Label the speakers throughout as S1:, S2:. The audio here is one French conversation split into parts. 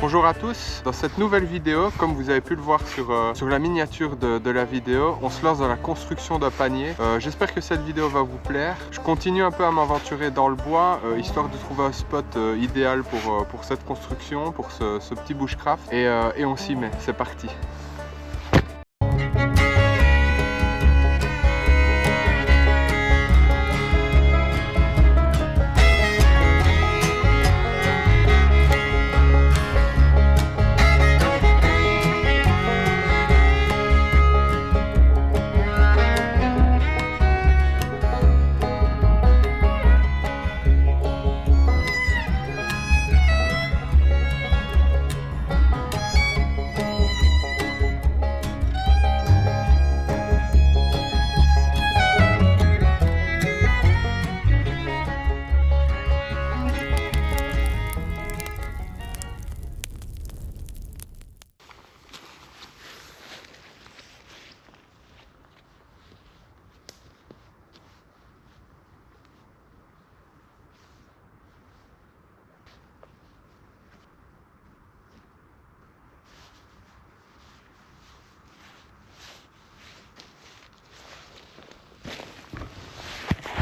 S1: Bonjour à tous, dans cette nouvelle vidéo, comme vous avez pu le voir sur la miniature de la vidéo, on se lance dans la construction d'un panier. J'espère que cette vidéo va vous plaire. Je continue un peu à m'aventurer dans le bois, histoire de trouver un spot idéal pour cette construction, pour ce petit bushcraft. Et on s'y met, c'est parti.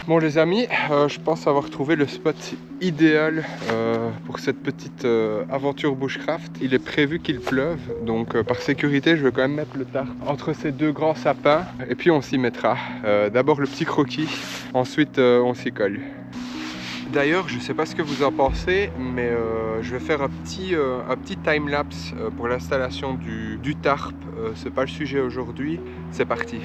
S1: Bon les amis, je pense avoir trouvé le spot idéal pour cette petite aventure bushcraft. Il est prévu qu'il pleuve, donc par sécurité je vais quand même mettre le tarp entre ces deux grands sapins et puis on s'y mettra. D'abord le petit croquis, ensuite on s'y colle. D'ailleurs, je sais pas ce que vous en pensez, mais je vais faire un petit time-lapse pour l'installation du tarp. C'est pas le sujet aujourd'hui, c'est parti.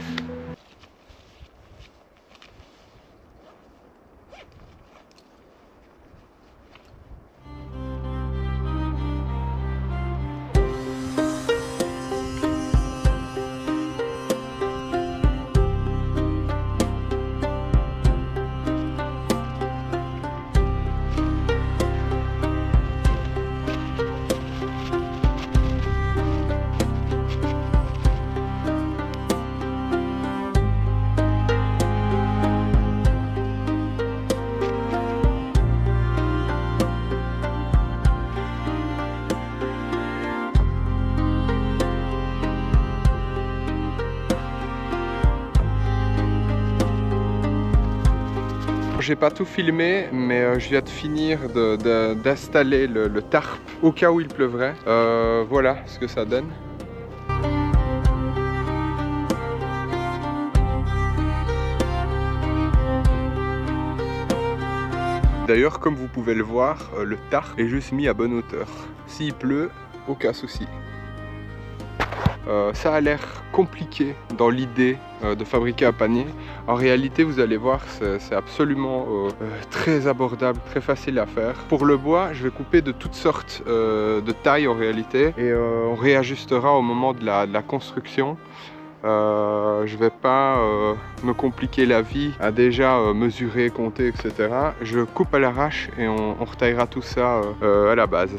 S1: J'ai pas tout filmé, mais je viens de finir d'installer le tarp au cas où il pleuvrait. Voilà ce que ça donne. D'ailleurs, comme vous pouvez le voir, le tarp est juste mis à bonne hauteur. S'il pleut, aucun souci. Ça a l'air compliqué dans l'idée de fabriquer un panier. En réalité, vous allez voir, c'est absolument très abordable, très facile à faire. Pour le bois, je vais couper de toutes sortes de tailles en réalité et on réajustera au moment de la construction. Je vais pas me compliquer la vie à déjà mesurer, compter, etc. Je coupe à l'arrache et on retaillera tout ça à la base.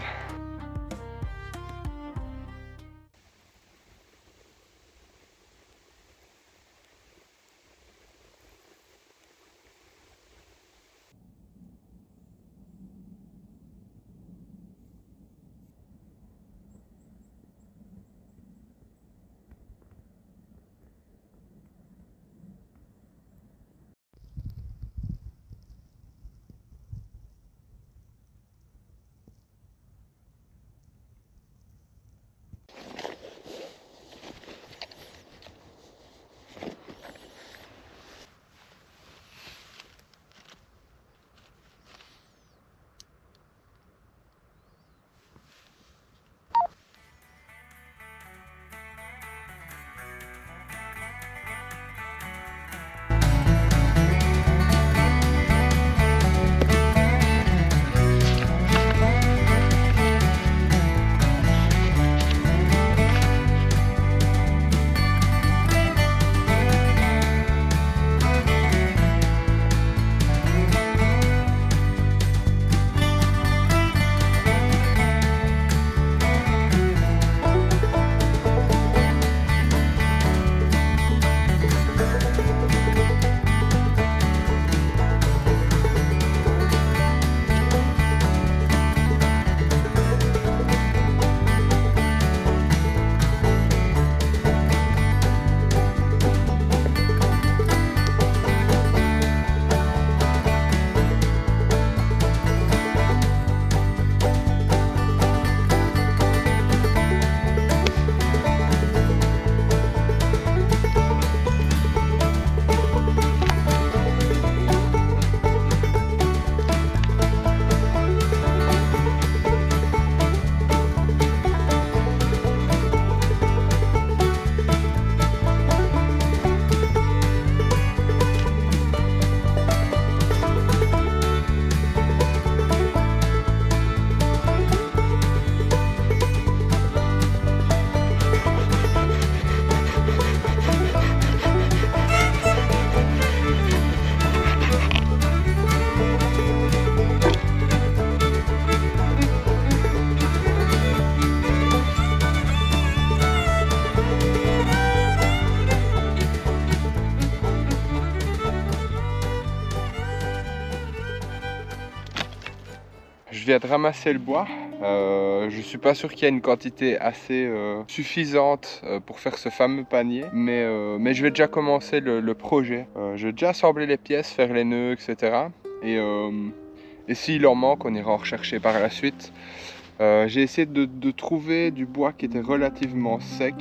S1: viens de ramasser le bois. Je suis pas sûr qu'il y ait une quantité assez suffisante pour faire ce fameux panier, mais je vais déjà commencer le projet. Je vais déjà assembler les pièces, faire les nœuds, etc. Et s'il en manque, on ira en rechercher par la suite. J'ai essayé de trouver du bois qui était relativement sec,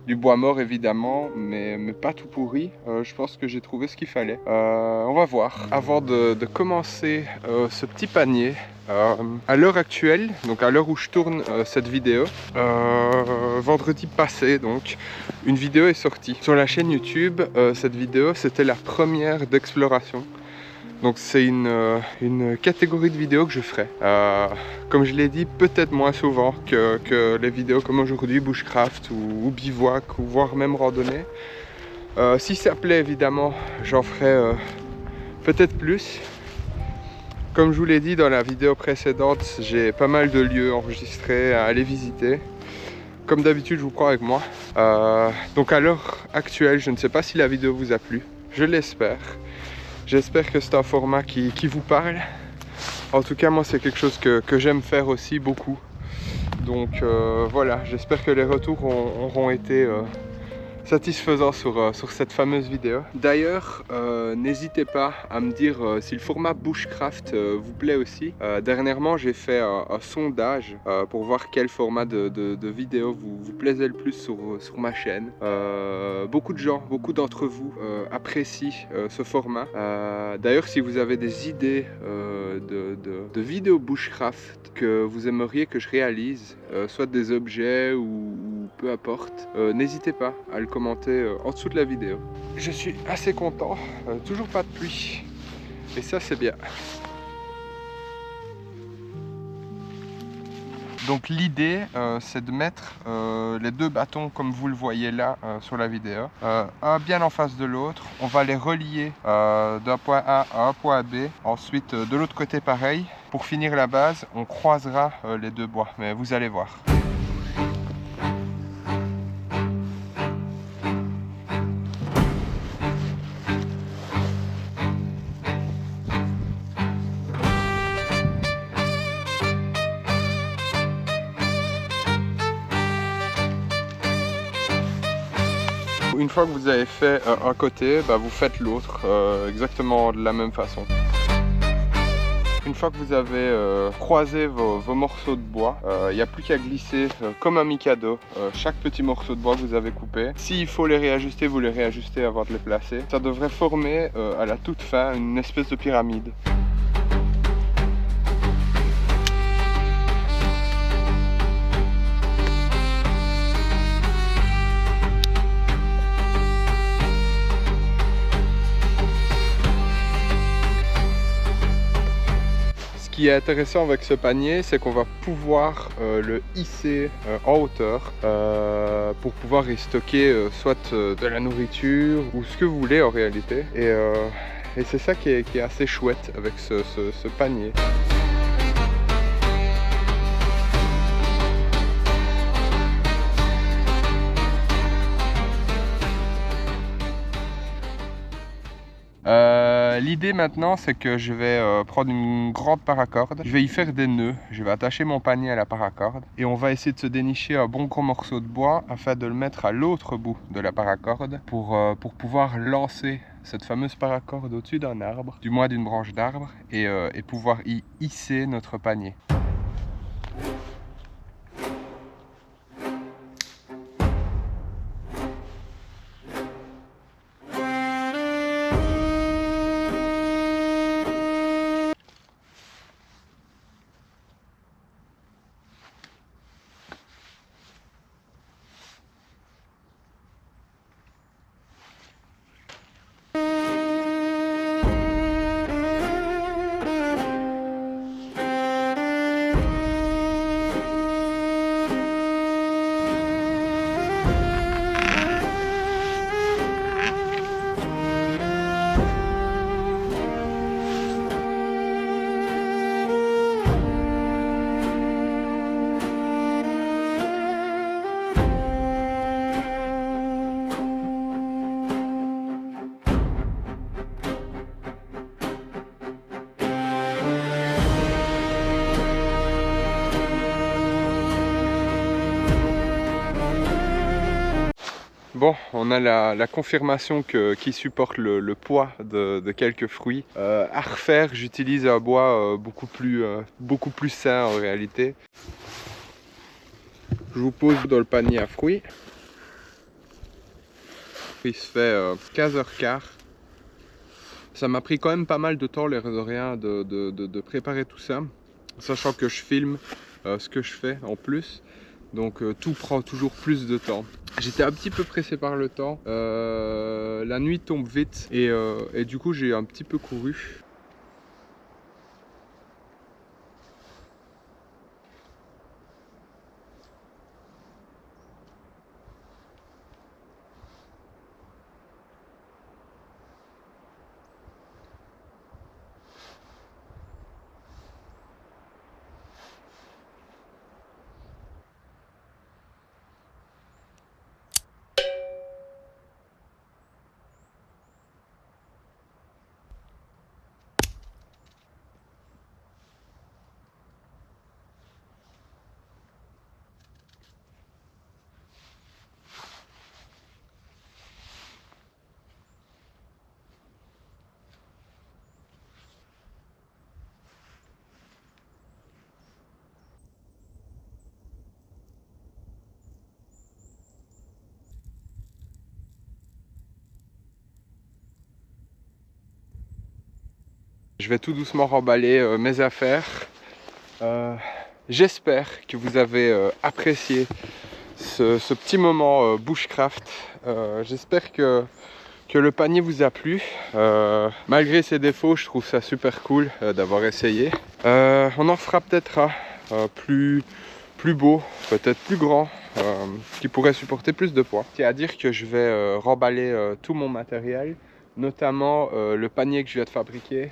S1: du bois mort évidemment, mais pas tout pourri. Je pense que j'ai trouvé ce qu'il fallait. On va voir. Avant de commencer ce petit panier, à l'heure actuelle, donc à l'heure où je tourne cette vidéo, vendredi passé, donc une vidéo est sortie sur la chaîne YouTube. Cette vidéo, c'était la première d'exploration. Donc c'est une catégorie de vidéos que je ferai. Comme je l'ai dit, peut-être moins souvent que les vidéos comme aujourd'hui, bushcraft ou bivouac, ou voire même randonnée. Si ça plaît évidemment, j'en ferai peut-être plus. Comme je vous l'ai dit dans la vidéo précédente, j'ai pas mal de lieux enregistrés à aller visiter. Comme d'habitude, je vous prends avec moi. Donc à l'heure actuelle, je ne sais pas si la vidéo vous a plu. Je l'espère. J'espère que c'est un format qui vous parle. En tout cas, moi, c'est quelque chose que j'aime faire aussi beaucoup. Donc voilà, j'espère que les retours auront été satisfaisants sur cette fameuse vidéo. D'ailleurs, n'hésitez pas à me dire si le format bushcraft vous plaît aussi. Dernièrement, j'ai fait un sondage pour voir quel format de vidéo vous plaisait le plus sur ma chaîne. Beaucoup de gens, beaucoup d'entre vous apprécient ce format. D'ailleurs, si vous avez des idées de vidéos bushcraft que vous aimeriez que je réalise, soit des objets ou peu importe, n'hésitez pas à le commenter en dessous de la vidéo. Je suis assez content, toujours pas de pluie, et ça c'est bien. Donc l'idée c'est de mettre les deux bâtons comme vous le voyez là sur la vidéo, un bien en face de l'autre. On va les relier d'un point A à un point B, ensuite de l'autre côté pareil. Pour finir la base, on croisera les deux bois, mais vous allez voir. Une fois que vous avez fait un côté, vous faites l'autre exactement de la même façon. Une fois que vous avez croisé vos morceaux de bois, il n'y a plus qu'à glisser comme un mikado chaque petit morceau de bois que vous avez coupé. S'il faut les réajuster, vous les réajustez avant de les placer. Ça devrait former à la toute fin une espèce de pyramide. Ce qui est intéressant avec ce panier, c'est qu'on va pouvoir le hisser en hauteur pour pouvoir y stocker soit de la nourriture ou ce que vous voulez en réalité. Et c'est ça qui est assez chouette avec ce panier. L'idée maintenant, c'est que je vais prendre une grande paracorde, je vais y faire des nœuds, je vais attacher mon panier à la paracorde et on va essayer de se dénicher un bon gros morceau de bois afin de le mettre à l'autre bout de la paracorde pour pouvoir lancer cette fameuse paracorde au-dessus d'un arbre, du moins d'une branche d'arbre, et pouvoir y hisser notre panier. Bon, on a la confirmation qu'il supporte le poids de quelques fruits. À refaire, j'utilise un bois beaucoup plus sain en réalité. Je vous pose dans le panier à fruits. Il se fait 15h15. Ça m'a pris quand même pas mal de temps, l'air de rien, de préparer tout ça. Sachant que je filme ce que je fais en plus. Donc tout prend toujours plus de temps. J'étais un petit peu pressé par le temps. La nuit tombe vite et du coup j'ai un petit peu couru. Je vais tout doucement remballer mes affaires. J'espère que vous avez apprécié ce petit moment bushcraft. J'espère que le panier vous a plu. Malgré ses défauts, je trouve ça super cool d'avoir essayé. On en fera peut-être un plus beau, peut-être plus grand, qui pourrait supporter plus de poids. C'est à dire que je vais remballer tout mon matériel, notamment le panier que je viens de fabriquer.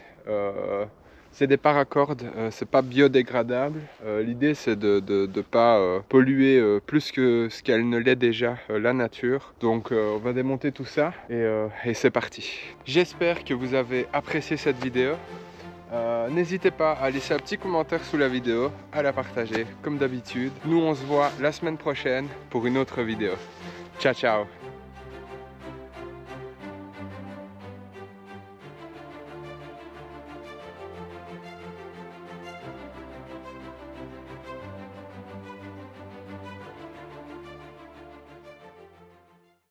S1: C'est des paracordes, c'est pas biodégradable. L'idée c'est de ne pas polluer plus que ce qu'elle ne l'est déjà la nature. Donc on va démonter tout ça et c'est parti. J'espère que vous avez apprécié cette vidéo. N'hésitez pas à laisser un petit commentaire sous la vidéo, à la partager comme d'habitude. Nous on se voit la semaine prochaine pour une autre vidéo. Ciao ciao.